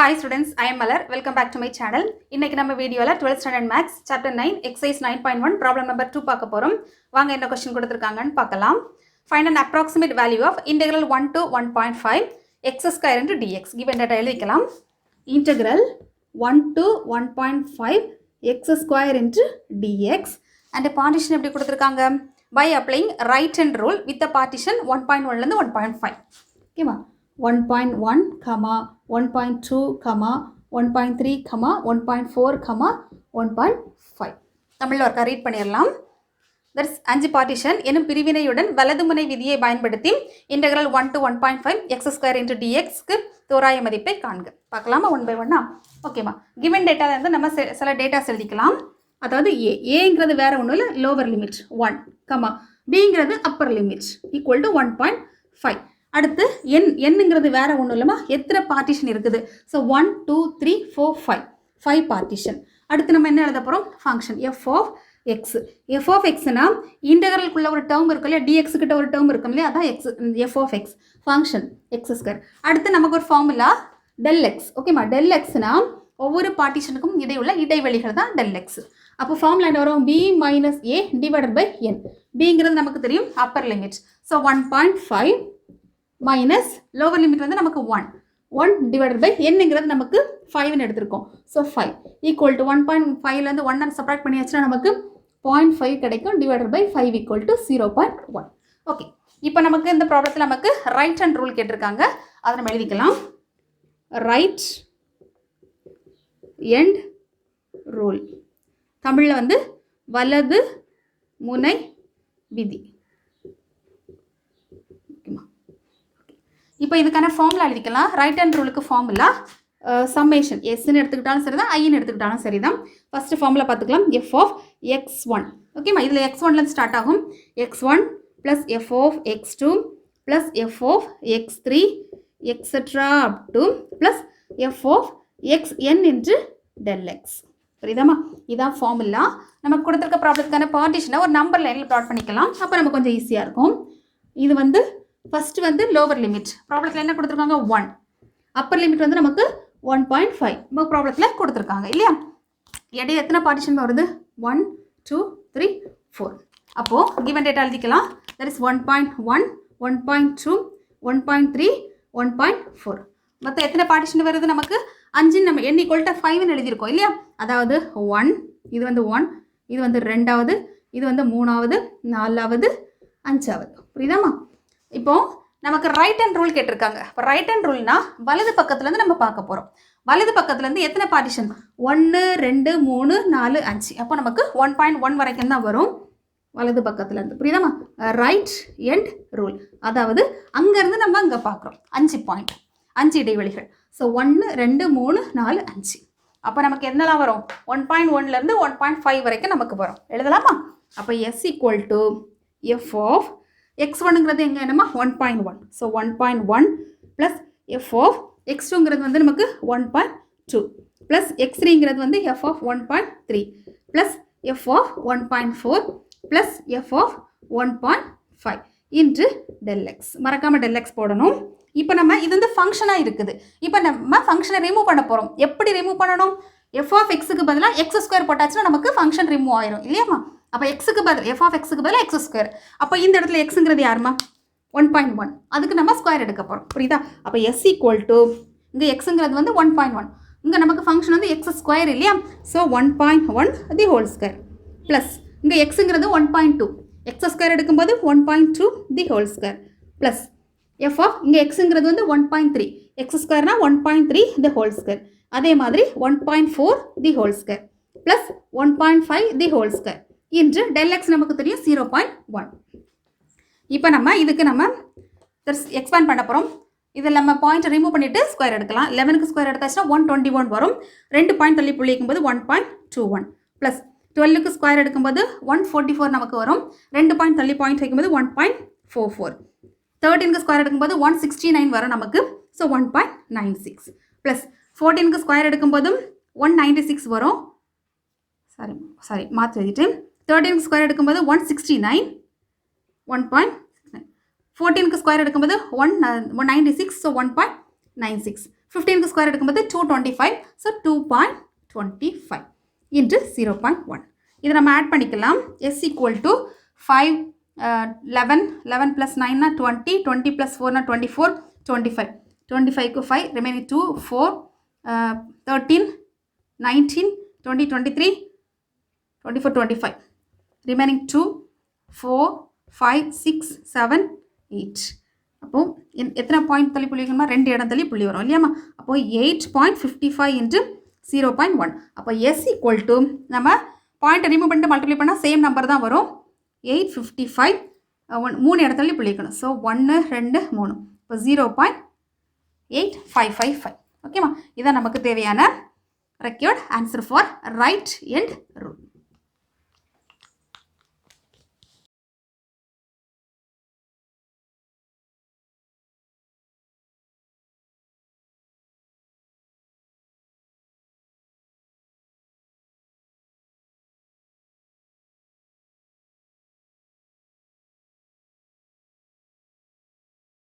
Hi students, I am Malar. Welcome back to my channel. இன்னைக்கு நம்ம வீடியோல 12th standard maths Chapter-9 exercise 9.1 problem number 2 பார்க்க போறோம். வாங்க என்ன क्वेश्चन கொடுத்திருக்காங்கன்னு பார்க்கலாம். Find an approximate value of integral 1 to 1.5 x square into dx. Given data எழுதிக்கலாம். Integral 1 to 1.5 x square into dx and partition எப்படி கொடுத்திருக்காங்க? By applying right hand rule with the partition 1.1 ல இருந்து 1.5. ஓகேவா? 1.1, 1.2, 1.3, 1.4, 1.5. தமிழ்ல ஒருக்கா ரீட் பண்ணிடலாம். தட்ஸ் 5 பார்ட்டிஷன் எனும் பிரிவினையுடன் வலதுமுனை விதியை பயன்படுத்தி integral 1 to 1.5 x square into டிஎக்ஸ்க்கு தோராய மதிப்பை காண்க. பார்க்கலாமா ஒன் பை ஒன்னா? ஓகேவா. கிவன் டேட்டா இருந்து நம்ம சில டேட்டாஸ் எழுதிக்கலாம். அதாவது ஏங்கிறது வேற ஒன்றும் இல்லை, லோவர் லிமிட் 1, பிங்கிறது அப்பர் லிமிட் ஈக்குவல் டு 1.5. அடுத்து என்னங்கிறது வேற ஒன்றும் இல்லைமா, எத்தனை பார்ட்டிஷன் இருக்குது. So 1, 2, 3, 4, 5 partition. அடுத்து நம்ம என்ன எழுத போகிறோம்? Function F of X. F of எக்ஸ்னா இன்டெக்ரலுக்குள்ள ஒரு டேர்ம் இருக்கும் இல்லையா, டிஎக்ஸ் கிட்ட ஒரு டேர்ம் இருக்கும் இல்லையா, அதான் x, F of x function x square. அடுத்து நமக்கு ஒரு ஃபார்முலா டெல் எக்ஸ். ஓகேமா, டெல் எக்ஸ்னா ஒவ்வொரு பார்ட்டிஷனுக்கும் இடையுள்ள இடைவெளிகள் தான் டெல் எக்ஸ். அப்போ ஃபார்முலா என்ன வரும்? B minus A divided by N. பிங்கிறது நமக்கு தெரியும் upper limit. So 1.5 minus lower limit வந்து நமக்கு 1 டிவைடட் பை என்னங்கிறது நமக்கு 5ன்னு எடுத்திருக்கோம். ஸோ 5 ஈக்குவல் டு 1.5லேருந்து 1 சப்ராக்ட் பண்ணியாச்சுன்னா நமக்கு 0.5 கிடைக்கும். Divided by 5 equal to 0.1. Okay, இப்போ நமக்கு இந்த ப்ராப்ளத்தில் நமக்கு ரைட் ஹேண்ட் ரூல் கேட்டிருக்காங்க. அதை நம்ம எழுதிக்கலாம். ரைட் எண்ட் ரூல், தமிழில் வந்து வலது முனை விதி. இப்போ இதுக்கான ஃபார்முலா எழுதிக்கலாம். ரைட் ஹேண்ட் ரூலுக்கு ஃபார்முலா சம்மேஷன் எஸ்ன்னு எடுத்துக்கிட்டாலும் சரி தான், ஐன்னு எடுத்துக்கிட்டாலும் சரி தான். ஃபஸ்ட்டு ஃபார்முலா பார்த்துக்கலாம். F of x1. ஓகேம்மா, இதில் x1லேருந்து ஸ்டார்ட் ஆகும். x1 plus F of x2 plus F of x3 extra up to plus F of xn into del X. புரியுதாம்மா? இதான் ஃபார்முலா. நமக்கு கொடுத்துருக்க ப்ராப்ளத்துக்கான பார்ட்டிஷனை ஒரு நம்பர் லைனில் ப்ளாட் பண்ணிக்கலாம். அப்போ நமக்கு கொஞ்சம் ஈஸியாக இருக்கும். இது வந்து ஃபஸ்ட்டு வந்து லோவர் லிமிட் ப்ராப்ளத்தில் என்ன கொடுத்துருக்காங்க? 1. அப்பர் லிமிட் வந்து நமக்கு 1.5 நம்ம ப்ராப்ளத்தில் கொடுத்துருக்காங்க இல்லையா. இடையே எத்தனை பார்ட்டிஷன் வருது? 1, 2, 3, 4. அப்போது கிவன் டேட்டா எழுதிக்கலாம். That is 1.1, 1.2, 1.3, 1.4. மொத்தம் எத்தனை பார்ட்டிஷன் வருது நமக்கு? 5. நம்ம n ஈக்குவல் டு 5ன்னு எழுதியிருக்கோம் இல்லையா. அதாவது 1, இது வந்து 1, இது வந்து 2வது, இது வந்து 3வது, 4வது, 5வது. புரியுதாம்மா? இப்போ நமக்கு ரைட் ஹேண்ட் ரூல் கேட்டிருக்காங்க. இப்போ ரைட் ஹேண்ட் ரூல்னா வலது பக்கத்துலேருந்து நம்ம பார்க்க போகிறோம். வலது பக்கத்துலேருந்து எத்தனை பார்ட்டிஷன்? 1, 2, 3, 4, 5. அப்போ நமக்கு 1.1 வரைக்கும் தான் வரும் வலது பக்கத்துலேருந்து. புரியுதாம்மா? ரைட் எண்ட் ரூல், அதாவது அங்கேருந்து நம்ம அங்கே பார்க்குறோம். 5 பாயிண்ட், 5 இடைவெளிகள். ஸோ 1, 2, 3, 4, 5. அப்போ நமக்கு என்னெல்லாம் வரும்? 1.1லேருந்து 1.5 வரைக்கும் நமக்கு வரும். எழுதலாமா? அப்போ S equal to F of x1ங்கிறது எங்கே என்னமா? 1.1. ஸோ 1.1 ப்ளஸ் எஃப் ஆஃப் x2ங்கிறது வந்து நமக்கு 1.2 ப்ளஸ் x3ங்கிறது வந்து F of 1.3 plus F of 1.4 plus F of 1.5 into del X. மறக்காமல் டெல் எக்ஸ் போடணும். இப்போ நம்ம இது வந்து ஃபங்க்ஷனாக இருக்குது. இப்போ நம்ம ஃபங்க்ஷனை ரிமூவ் பண்ண போகிறோம். எப்படி ரிமூவ் பண்ணணும்? எஃப் ஆஃப் எக்ஸுக்கு பதிலாக எக்ஸ் ஸ்கொயர் போட்டாச்சுன்னா நமக்கு ஃபங்க்ஷன் ரிமூவ் ஆயிரும் இல்லையாம்மா. அப்போ எக்ஸுக்கு பதில் எஃப் ஆஃப் எக்ஸுக்கு பதில் எக்ஸ் ஸ்கொயர். அப்போ இந்த இடத்துல எக்ஸுங்கிறது யாருமா? 1.1. அதுக்கு நம்ம ஸ்கொயர் எடுக்க போகிறோம். புரியுதா? அப்போ எஸ் ஈக்குவல் டு இங்கே எக்ஸுங்கிறது வந்து 1.1, இங்கே நமக்கு ஃபங்க்ஷன் வந்து எக்ஸ் ஸ்கொயர் இல்லையா. So 1.1 the whole square plus இங்கே எக்ஸுங்கிறது 1.2, எக்ஸ் ஸ்கொயர் எடுக்கும்போது 1.2 the whole square plus F of இங்கே எக்ஸுங்கிறது வந்து 1.3, எக்ஸ் ஸ்கொயர்னா 1.3 தி ஹோல் ஸ்கொயர். அதே மாதிரி 1.4 the whole square plus 1.5 the whole square into del x நமக்கு தெரியும் 0.1. இப்போ நம்ம இதுக்கு நம்ம எக்ஸ்பேண்ட் பண்ண போகிறோம். இதில் நம்ம பாயிண்ட் ரிமூவ் பண்ணிவிட்டு ஸ்கொயர் எடுக்கலாம். 11க்கு ஸ்கொயர் எடுத்தாச்சுன்னா 121 வரும். 2 பாயிண்ட் தள்ளி புள்ளி வைக்கும்போது 1.21 ப்ளஸ் 12க்கு ஸ்கொயர் எடுக்கும்போது 144 நமக்கு வரும். 2 பாயிண்ட் தள்ளி பாயிண்ட் வைக்கும்போது 1.44. 13க்கு ஸ்கொயர் எடுக்கும்போது 169 வரும் நமக்கு. ஸோ 1.96 ப்ளஸ் 14க்கு ஸ்கொயர் எடுக்கும்போதும் 196 வரும். சாரி மாற்றி எழுதிட்டு 13க்கு ஸ்கொயர் எடுக்கும்போது 169, 1.69. 14க்கு ஸ்கொயர் எடுக்கும்போது 196. ஸோ 1.96. 15க்கு ஸ்கொயர் எடுக்கும்போது 225. So 2.25 into 0.1. இதை நம்ம ஆட் பண்ணிக்கலாம். s ஈக்குவல் டு 5 11 ப்ளஸ் 9னா 20, 20 ப்ளஸ் 4னா 24, 25. 25க்கு 5, ரிமைனிங் 2, 4, 13, 19, 20, 23, 24, 25. ரிமைனிங் 2, 4, 5, 6, 7, 8. அப்போது எத்தனை பாயிண்ட் தள்ளி புள்ளி வைக்கணுமா? 2 இடம் தள்ளி புள்ளி வரும் இல்லையாம்மா? அப்போது 8.55 இன்ட்டு 0.1. அப்போ எஸ் ஈக்குவல் டு நம்ம பாயிண்ட்டை ரிமூவ் பண்ணிட்டு மல்டிப்ளை பண்ணால் சேம் நம்பர் தான் வரும். 855 3 இடத்துல புள்ளி வைக்கணும். ஸோ 1 2 3. இப்போ 0.8555. ஓகேம்மா, இதான் நமக்கு தேவையான required answer for right end rule.